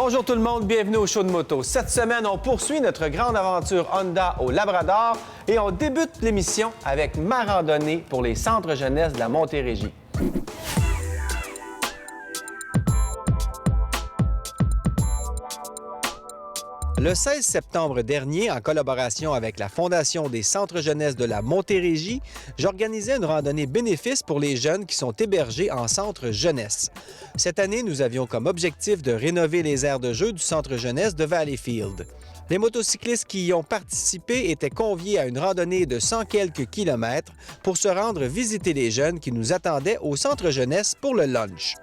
Bonjour tout le monde, bienvenue au Show de moto. Cette semaine, on poursuit notre grande aventure Honda au Labrador et on débute l'émission avec ma randonnée pour les centres jeunesse de la Montérégie. Le 16 septembre dernier, en collaboration avec la Fondation des centres jeunesse de la Montérégie, j'organisais une randonnée bénéfice pour les jeunes qui sont hébergés en centre jeunesse. Cette année, nous avions comme objectif de rénover les aires de jeu du centre jeunesse de Valleyfield. Les motocyclistes qui y ont participé étaient conviés à une randonnée de 100 quelques kilomètres pour se rendre visiter les jeunes qui nous attendaient au centre jeunesse pour le lunch.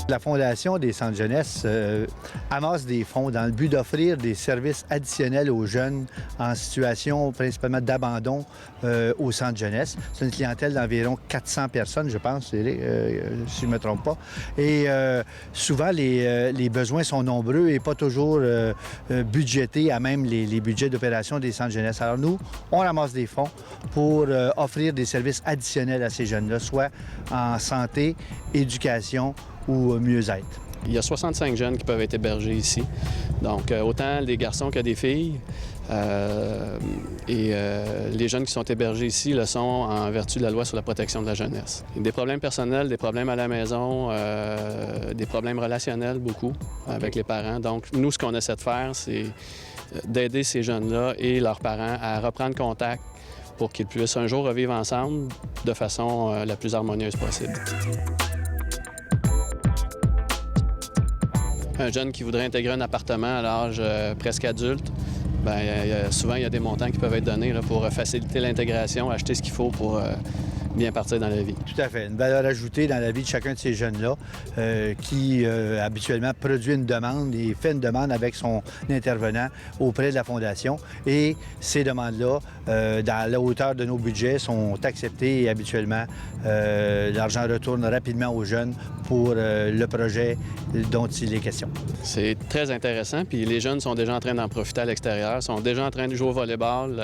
La Fondation des centres jeunesse amasse des fonds dans le but d'offrir des services additionnels aux jeunes en situation principalement d'abandon au centre jeunesse. C'est une clientèle d'environ 400 personnes, je pense, si je ne me trompe pas. Et souvent, les besoins sont nombreux et pas toujours budgétés à même les budgets d'opération des centres jeunesse. Alors nous, on ramasse des fonds pour offrir des services additionnels à ces jeunes-là, soit en santé, éducation, ou mieux-être. Il y a 65 jeunes qui peuvent être hébergés ici. Donc, autant des garçons que des filles. Les jeunes qui sont hébergés ici le sont en vertu de la loi sur la protection de la jeunesse. Des problèmes personnels, des problèmes à la maison, des problèmes relationnels beaucoup avec les parents. Donc, nous, ce qu'on essaie de faire, c'est d'aider ces jeunes-là et leurs parents à reprendre contact pour qu'ils puissent un jour revivre ensemble de façon la plus harmonieuse possible. Un jeune qui voudrait intégrer un appartement à l'âge presque adulte, souvent il y a des montants qui peuvent être donnés là, pour faciliter l'intégration, acheter ce qu'il faut pour bien partir dans la vie. Tout à fait. Une valeur ajoutée dans la vie de chacun de ces jeunes-là qui habituellement produit une demande et fait une demande avec son intervenant auprès de la Fondation. Et ces demandes-là, dans la hauteur de nos budgets, sont acceptées et habituellement, l'argent retourne rapidement aux jeunes pour le projet dont il est question. C'est très intéressant, puis les jeunes sont déjà en train d'en profiter à l'extérieur, sont déjà en train de jouer au volleyball.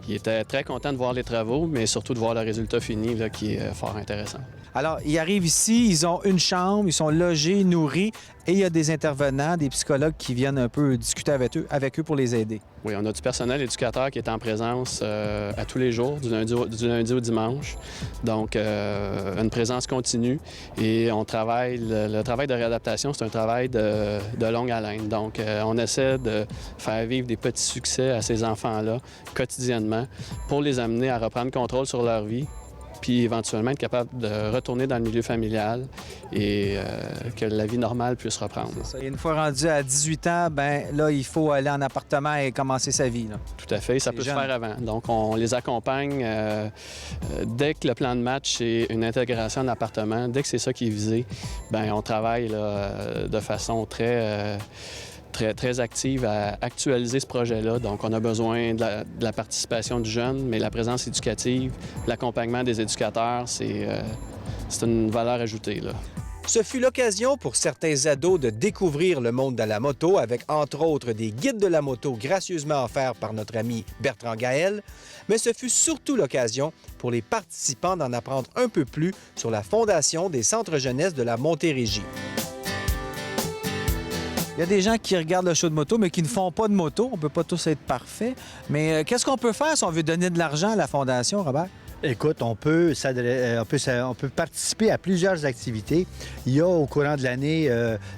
Ils étaient très contents de voir les travaux, mais surtout de voir le résultat fini là, qui est fort intéressant. Alors, ils arrivent ici, ils ont une chambre, ils sont logés, nourris, et il y a des intervenants, des psychologues qui viennent un peu discuter avec eux pour les aider. Oui, on a du personnel éducateur qui est en présence à tous les jours, du lundi au dimanche. Donc, une présence continue. Et on travaille, le travail de réadaptation, c'est un travail de longue haleine. Donc, on essaie de faire vivre des petits succès à ces enfants-là quotidiennement pour les amener à reprendre contrôle sur leur vie, puis éventuellement être capable de retourner dans le milieu familial et que la vie normale puisse reprendre. Ça. Et une fois rendu à 18 ans, là, il faut aller en appartement et commencer sa vie. Là. Tout à fait, ça peut se faire avant. Donc, on les accompagne dès que le plan de match est une intégration en appartement, dès que c'est ça qui est visé, on travaille là, de façon très active à actualiser ce projet-là. Donc, on a besoin de la participation du jeune, mais la présence éducative, l'accompagnement des éducateurs, c'est une valeur ajoutée, là. Ce fut l'occasion pour certains ados de découvrir le monde de la moto avec, entre autres, des guides de la moto gracieusement offerts par notre ami Bertrand Gaël, mais ce fut surtout l'occasion pour les participants d'en apprendre un peu plus sur la Fondation des centres jeunesse de la Montérégie. Il y a des gens qui regardent le show de moto, mais qui ne font pas de moto. On ne peut pas tous être parfaits. Mais qu'est-ce qu'on peut faire si on veut donner de l'argent à la Fondation, Robert? Écoute, on peut participer à plusieurs activités. Il y a au courant de l'année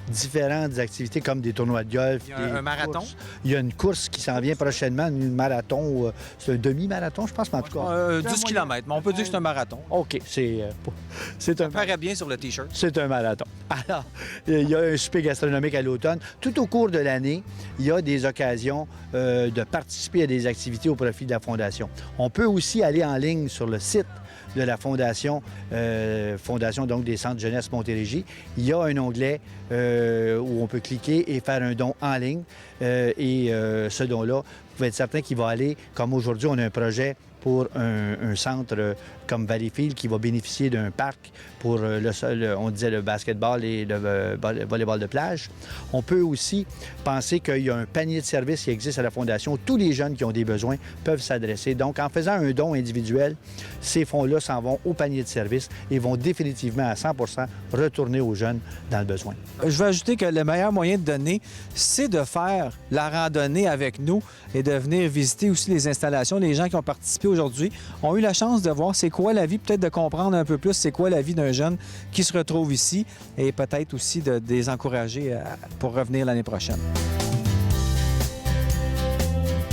différentes activités comme des tournois de golf. Il y a un marathon. Il y a une course qui s'en vient prochainement, un marathon. C'est un demi-marathon, je pense, mais en tout cas. 10 km, mais on peut dire que c'est un marathon. OK, c'est Ça paraît bien sur le T-shirt. C'est un marathon. Alors, il y a un souper gastronomique à l'automne. Tout au cours de l'année, il y a des occasions de participer à des activités au profit de la Fondation. On peut aussi aller en ligne sur le site de la Fondation, Fondation donc des centres jeunesse Montérégie. Il y a un onglet où on peut cliquer et faire un don en ligne. Ce don-là, vous pouvez être certain qu'il va aller, comme aujourd'hui, on a un projet pour un centre comme Valleyfield qui va bénéficier d'un parc pour on disait le basketball et le volleyball de plage. On peut aussi penser qu'il y a un panier de services qui existe à la Fondation. Tous les jeunes qui ont des besoins peuvent s'adresser. Donc, en faisant un don individuel, ces fonds-là s'en vont au panier de services et vont définitivement à 100 % retourner aux jeunes dans le besoin. Je veux ajouter que le meilleur moyen de donner, c'est de faire la randonnée avec nous et de venir visiter aussi les installations. Les gens qui ont participé aujourd'hui ont eu la chance de voir c'est quoi la vie, peut-être de comprendre un peu plus c'est quoi la vie d'un jeune qui se retrouve ici et peut-être aussi de les encourager pour revenir l'année prochaine.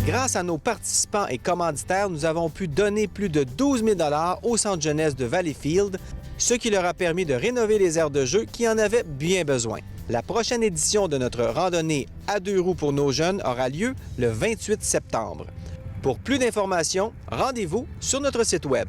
Grâce à nos participants et commanditaires, nous avons pu donner plus de 12 000 $ au Centre jeunesse de Valleyfield, ce qui leur a permis de rénover les aires de jeu qui en avaient bien besoin. La prochaine édition de notre randonnée à 2 roues pour nos jeunes aura lieu le 28 septembre. Pour plus d'informations, rendez-vous sur notre site Web.